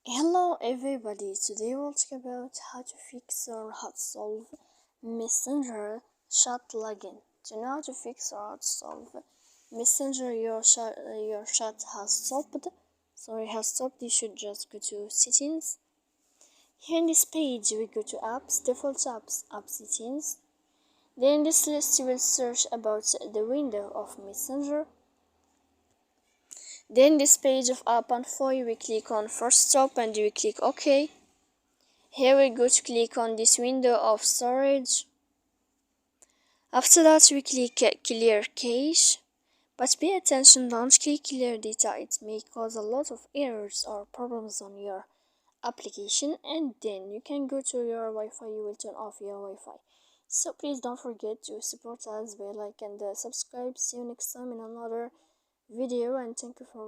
Hello everybody, today we'll talk about how to fix or how to solve Messenger chat login. Do you know how to fix or how to solve Messenger your chat has stopped? You should just go to settings. Here in this page we go to apps, default apps, app settings. Then in this list you will search about the window of Messenger. Then this page of app info, you will click on first stop and you will click OK. Here we go to click on this window of storage. After that we click clear cache, but pay attention, don't click clear data, it may cause a lot of errors or problems on your application, and then you can go to your Wi-Fi, you will turn off your Wi-Fi. So please don't forget to support us by like and subscribe. See you next time in another video, and thank you for